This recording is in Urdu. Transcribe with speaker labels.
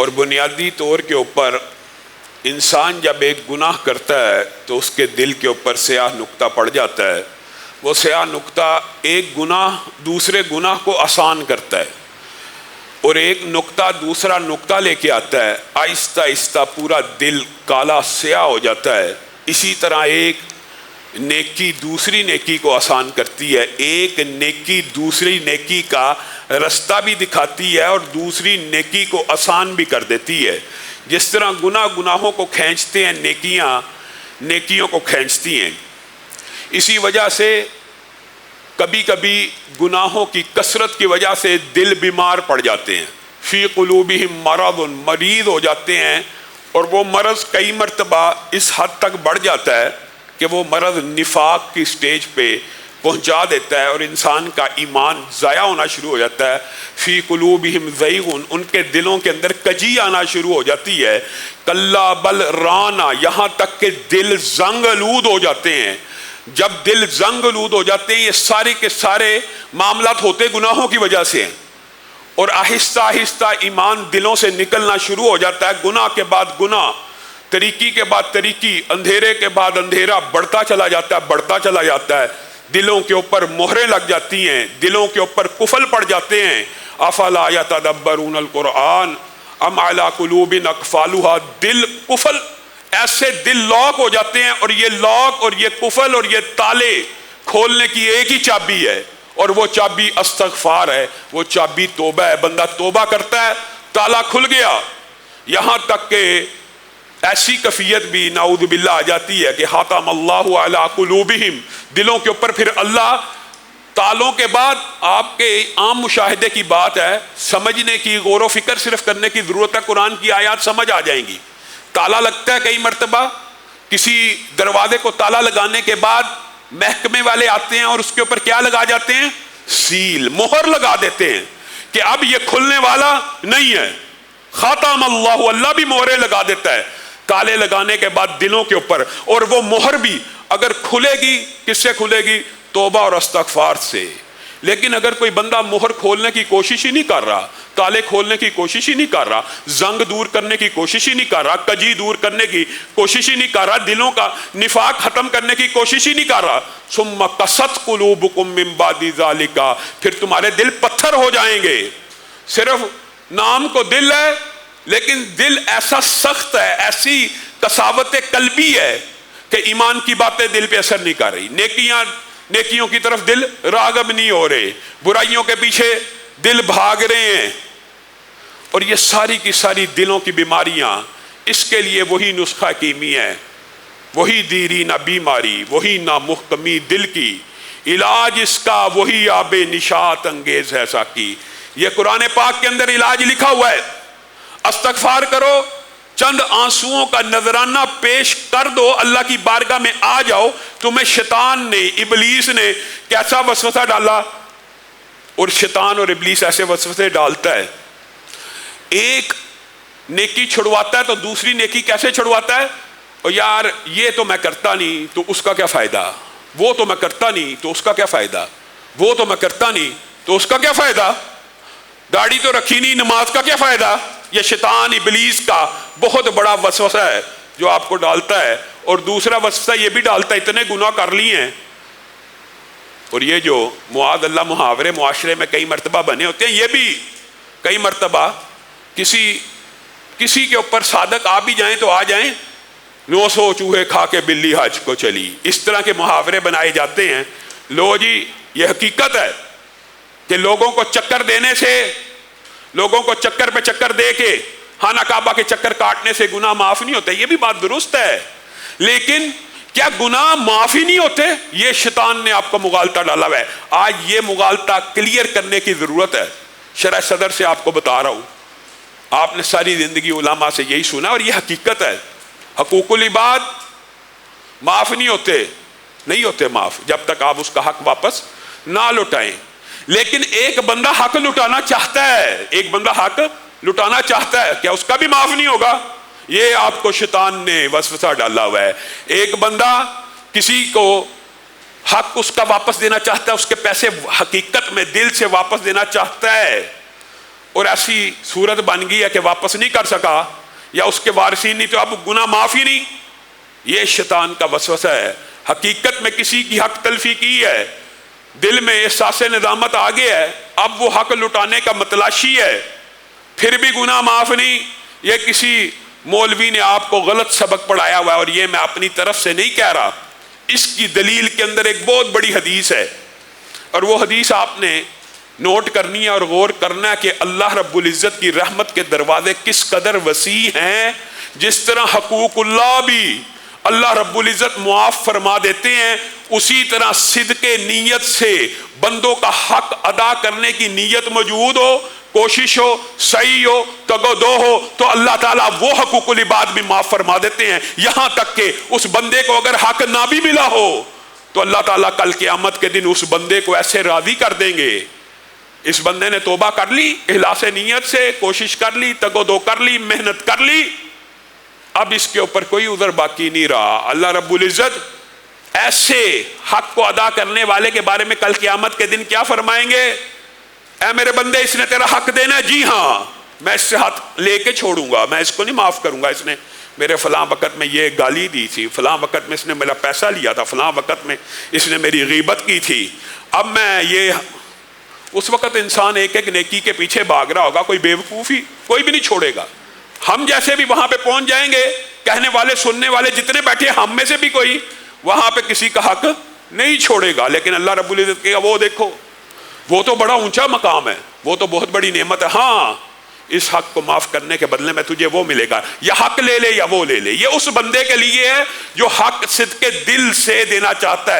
Speaker 1: اور بنیادی طور کے اوپر انسان جب ایک گناہ کرتا ہے تو اس کے دل کے اوپر سیاہ نقطہ پڑ جاتا ہے. وہ سیاہ نقطہ ایک گناہ دوسرے گناہ کو آسان کرتا ہے اور ایک نقطہ دوسرا نقطہ لے کے آتا ہے. آہستہ آہستہ پورا دل کالا سیاہ ہو جاتا ہے. اسی طرح ایک نیکی دوسری نیکی کو آسان کرتی ہے. ایک نیکی دوسری نیکی کا رستہ بھی دکھاتی ہے اور دوسری نیکی کو آسان بھی کر دیتی ہے. جس طرح گناہوں کو کھینچتے ہیں نیکیاں نیکیوں کو کھینچتی ہیں. اسی وجہ سے کبھی کبھی گناہوں کی کثرت کی وجہ سے دل بیمار پڑ جاتے ہیں. فی قلوبہم مرض، مریض ہو جاتے ہیں، اور وہ مرض کئی مرتبہ اس حد تک بڑھ جاتا ہے کہ وہ مرض نفاق کی سٹیج پہ پہنچا دیتا ہے اور انسان کا ایمان ضائع ہونا شروع ہو جاتا ہے. فی قلوبہم زیغ، ان کے دلوں کے اندر کجی آنا شروع ہو جاتی ہے. کلا بل رانا، یہاں تک کہ دل زنگ آلود ہو جاتے ہیں. جب دل زنگ آلود ہو جاتے ہیں، یہ سارے کے سارے معاملات ہوتے گناہوں کی وجہ سے ہیں، اور آہستہ آہستہ ایمان دلوں سے نکلنا شروع ہو جاتا ہے. گناہ کے بعد گناہ، طریقی کے بعد طریقی، اندھیرے کے بعد اندھیرا بڑھتا چلا جاتا ہے. دلوں کے اوپر مہریں لگ جاتی ہیں، دلوں کے اوپر قفل پڑ جاتے ہیں. افلا یتدبرون القرآن ام علی قلوب اقفالها، دل قفل، ایسے دل لاک ہو جاتے ہیں، اور یہ لاک اور یہ قفل اور یہ تالے کھولنے کی ایک ہی چابی ہے، اور وہ چابی استغفار ہے، وہ چابی توبہ ہے. بندہ توبہ کرتا ہے، تالا کھل گیا. یہاں تک کہ ایسی کیفیت بھی نعوذ باللہ آ جاتی ہے کہ حاتم اللہ علی قلوبہم، دلوں کے اوپر پھر اللہ تالوں کے بعد، آپ کے عام مشاہدے کی بات ہے، سمجھنے کی، غور و فکر صرف کرنے کی ضرورت ہے. قرآن کی آیات سمجھ آ جائیں گی. تالا لگتا ہے کئی مرتبہ، کسی دروازے کو تالا لگانے کے بعد محکمے والے آتے ہیں اور اس کے اوپر کیا لگا جاتے ہیں؟ سیل، مہر لگا دیتے ہیں کہ اب یہ کھلنے والا نہیں ہے. خاتم اللہ، اللہ بھی مہریں لگا دیتا ہے تالے لگانے کے بعد دلوں کے اوپر. اور وہ مہر بھی اگر کھلے گی، کس سے کھلے گی؟ توبہ اور استغفار سے. لیکن اگر کوئی بندہ مہر کھولنے کی کوشش ہی نہیں کر رہا، تالے کھولنے کی کوشش ہی نہیں کر رہا، زنگ دور کرنے کی کوشش ہی نہیں کر رہا، کجی دور کرنے کی کوشش ہی نہیں کر رہا، دلوں کا نفاق ختم کرنے کی کوشش ہی نہیں کر رہا، ثم قست قلوبکم من بعد ذالک، پھر تمہارے دل پتھر ہو جائیں گے. صرف نام کو دل ہے، لیکن دل ایسا سخت ہے، ایسی قساوت قلبی ہے کہ ایمان کی باتیں دل پہ اثر نہیں کر رہی. نیکیوں کی طرف دل راغب نہیں ہو رہے، برائیوں کے پیچھے دل بھاگ رہے ہیں. اور یہ ساری کی ساری دلوں کی بیماریاں، اس کے لیے وہی نسخہ کیمی ہے، وہی دیرینہ بیماری، وہی نامحکمی دل کی، علاج اس کا وہی آب نشاط انگیز ہے ساقی. یہ قرآن پاک کے اندر علاج لکھا ہوا ہے. استغفار کرو، چند آنسوؤں کا نذرانہ پیش کر دو، اللہ کی بارگاہ میں آ جاؤ. تمہیں شیطان نے، ابلیس نے کیسا وسوسہ ڈالا، اور شیطان اور ابلیس ایسے وسوسے ڈالتا ہے. ایک نیکی چھڑواتا ہے تو دوسری نیکی کیسے چھڑواتا ہے؟ اور یار یہ تو میں کرتا نہیں تو اس کا کیا فائدہ، وہ تو میں کرتا نہیں تو اس کا کیا فائدہ، وہ تو میں کرتا نہیں تو اس کا کیا فائدہ، داڑھی تو رکھی نہیں، نماز کا کیا فائدہ. یہ شیطان ابلیس کا بہت بڑا وسوسہ ہے جو آپ کو ڈالتا ہے. اور دوسرا وسوسہ یہ بھی ڈالتا ہے، اتنے گناہ کر لیے ہیں. اور یہ جو معاذ اللہ محاورے معاشرے میں کئی مرتبہ بنے ہوتے ہیں، یہ بھی کئی مرتبہ کسی کے اوپر صادق آ بھی جائیں تو آ جائیں، 900 چوہے کھا کے بلی حج کو چلی، اس طرح کے محاورے بنائے جاتے ہیں. لو جی، یہ حقیقت ہے کہ لوگوں کو چکر دینے سے، لوگوں کو چکر پہ چکر دے کے خانہ کعبہ کے چکر کاٹنے سے گناہ معاف نہیں ہوتے. یہ بھی بات درست ہے، لیکن کیا گناہ معاف ہی نہیں ہوتے؟ یہ شیطان نے آپ کو مغالطہ ڈالا ہوا ہے. آج یہ مغالطہ کلیئر کرنے کی ضرورت ہے. شرح صدر سے آپ کو بتا رہا ہوں، آپ نے ساری زندگی علماء سے یہی سنا، اور یہ حقیقت ہے. حقوق العباد معاف نہیں ہوتے معاف جب تک آپ اس کا حق واپس نہ لوٹائیں. لیکن ایک بندہ حق لٹانا چاہتا ہے، ایک بندہ حق لٹانا چاہتا ہے، کیا اس کا بھی معاف نہیں ہوگا؟ یہ آپ کو شیطان نے وسوسہ ڈالا ہوا ہے. ایک بندہ کسی کو حق اس کا واپس دینا چاہتا ہے، اس کے پیسے حقیقت میں دل سے واپس دینا چاہتا ہے، اور ایسی صورت بن گئی ہے کہ واپس نہیں کر سکا یا اس کے وارثین نہیں تو اب گناہ معاف ہی نہیں. یہ شیطان کا وسوسہ ہے. حقیقت میں کسی کی حق تلفی کی ہے, دل میں احساس ندامت آ گیا ہے, اب وہ حق لٹانے کا متلاشی ہے, پھر بھی گناہ معاف نہیں. یہ کسی مولوی نے آپ کو غلط سبق پڑھایا ہوا ہے, اور یہ میں اپنی طرف سے نہیں کہہ رہا. اس کی دلیل کے اندر ایک بہت بڑی حدیث ہے, اور وہ حدیث آپ نے نوٹ کرنی ہے اور غور کرنا ہے کہ اللہ رب العزت کی رحمت کے دروازے کس قدر وسیع ہیں. جس طرح حقوق اللہ بھی اللہ رب العزت معاف فرما دیتے ہیں, اسی طرح صدق نیت سے بندوں کا حق ادا کرنے کی نیت موجود ہو, کوشش ہو, صحیح ہو, تگو دو ہو, تو اللہ تعالیٰ وہ حقوق العباد بھی معاف فرما دیتے ہیں. یہاں تک کہ اس بندے کو اگر حق نہ بھی ملا ہو تو اللہ تعالیٰ کل قیامت کے دن اس بندے کو ایسے راضی کر دیں گے, اس بندے نے توبہ کر لی, اخلاص نیت سے کوشش کر لی, تگو دو کر لی, محنت کر لی, اب اس کے اوپر کوئی عذر باقی نہیں رہا. اللہ رب العزت ایسے حق کو ادا کرنے والے کے بارے میں کل قیامت کے دن کیا فرمائیں گے؟ اے میرے بندے, اس نے تیرا حق دینا ہے, جی ہاں میں اس سے ہاتھ لے کے چھوڑوں گا, میں اس کو نہیں معاف کروں گا. اس نے میرے فلاں وقت میں یہ گالی دی تھی, فلاں وقت میں اس نے میرا پیسہ لیا تھا, فلاں وقت میں اس نے میری غیبت کی تھی. اب میں یہ, اس وقت انسان ایک ایک نیکی کے پیچھے بھاگ رہا ہوگا, کوئی بیوقوفی کوئی بھی نہیں چھوڑے گا. ہم جیسے بھی وہاں پہ پہنچ جائیں گے, کہنے والے سننے والے جتنے بیٹھے, ہم میں سے بھی کوئی وہاں پہ کسی کا حق نہیں چھوڑے گا. لیکن اللہ رب العزت کہے گا وہ دیکھو, وہ تو بڑا اونچا مقام ہے, وہ تو بہت بڑی نعمت ہے, ہاں اس حق کو معاف کرنے کے بدلے میں تجھے وہ ملے گا, یا حق لے لے یا وہ لے لے. یہ اس بندے کے لیے ہے جو حق صدق دل سے دینا چاہتا ہے.